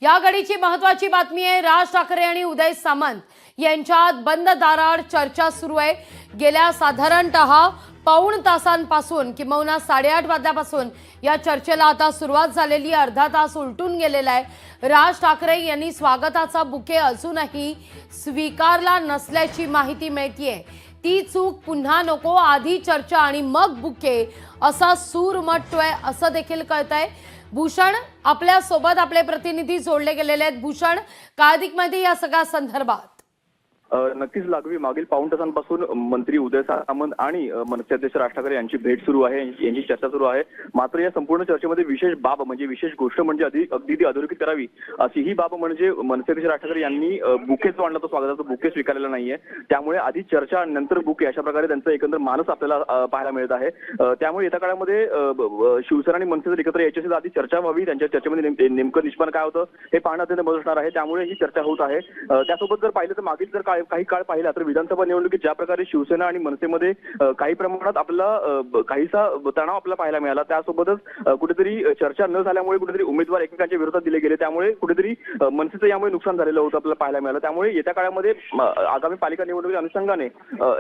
या घडीची महत्त्वाची बातमी आहे। राज ठाकरे आणि उदय सामंत यांच्यात बंद दाराआड चर्चा सुरू आहे। गेल्या साधारणतः पाऊण तासांपासून किंवा 8:30 वाजल्यापासून या चर्चेला आता सुरुवात झालेली, अर्धा तास उलटून गेलेला आहे। राज ठाकरे यांनी स्वागताचा बुके अजूनही स्वीकारला नसल्याची माहिती मिळतेय। ती चूक पुन्हा नको, आधी चर्चा आणि मग बुके असा सूर उमटतोय असं देखील कळतंय। भूषण आपल्या सोबत आपले प्रतिनिधी जोडले गेलेले आहेत। भूषण, काय अधिक माहिती या सगळ्या संदर्भात? नक्कीच लागवी मागील पाऊण तासांपासून मंत्री उदय सामंत आणि मनसे अध्यक्ष राज ठाकरे यांची भेट सुरू आहे, यांची चर्चा सुरू आहे। मात्र या संपूर्ण चर्चेमध्ये विशेष बाब म्हणजे विशेष गोष्ट म्हणजे अगदी ती अधोरेखित करावी अशी ही बाब म्हणजे मनसे अध्यक्ष राज ठाकरे यांनी बुके जो आणला तो स्वागताचा बुके स्वीकारलेला नाहीये। त्यामुळे आधी चर्चा नंतर बुके अशा प्रकारे त्यांचा एकंदर मानस आपल्याला पाहायला मिळत आहे। त्यामुळे येत्या काळामध्ये शिवसेना आणि मनसे जर एकत्र यायची असेल तर आधी चर्चा व्हावी, त्यांच्या चर्चेमध्ये नेमकं निष्पन्न काय होतं हे पाहणं अत्यंत महत्त्वाचं असणार आहे। त्यामुळे ही चर्चा होत आहे। त्यासोबत जर पाहिलं तर मागील जर काही काळ पाहिला तर विधानसभा निवडणुकीत ज्या प्रकारे शिवसेना आणि मनसेमध्ये काही प्रमाणात आपल्याला काहीसा तणाव आपल्याला पाहायला मिळाला, त्यासोबतच कुठेतरी चर्चा न झाल्यामुळे कुठेतरी उमेदवार एकमेकांच्या विरोधात दिले गेले, त्यामुळे कुठेतरी मनसेचं यामुळे नुकसान झालेलं होतं आपल्याला पाहायला मिळालं। त्यामुळे येत्या काळामध्ये आगामी पालिका निवडणुकीच्या अनुषंगाने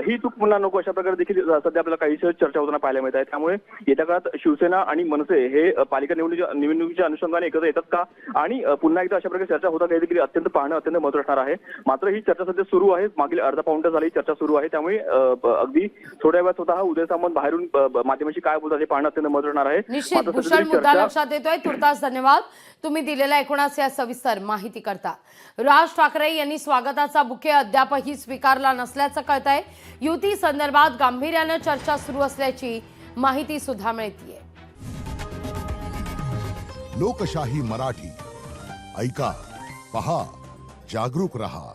ही चूक पुन्हा नको अशा प्रकारे देखील सध्या आपल्याला काही चर्चा होताना पाहायला मिळत आहे। त्यामुळे येत्या काळात शिवसेना आणि मनसे हे पालिका निवडणुकीच्या अनुषंगाने एकत्र येतात का आणि पुन्हा एकदा अशा प्रकारे चर्चा होतात हे देखील अत्यंत पाहणं अत्यंत महत्त्वाचं असणार आहे। मात्र ही चर्चा सध्या सुरू आहे, मागील अर्धा पाऊण तास झाली चर्चा सुरू आहे। त्यामुळे अगदी थोड्या वेळात स्वतः उदय सामंत बाहेरून माध्यमांशी काय बोलतात हे पाहणं अत्यंत महत्त्वाचं असणार आहे। निश्चित भूषण, मुद्दा लक्षात येतोय। तुर्तास धन्यवाद तुम्ही दिलेल्या एकूणच या सविस्तर माहिती करता। राज ठाकरे यांनी स्वागताचा बुके अद्यापही स्वीकारला नसल्याचं कळतंय। युती संदर्भात गांभीर्याने चर्चा सुरू असल्याची माहिती सुद्धा मिळतेय। लोकशाही मराठी ऐका, पहा, जागरूक रहा।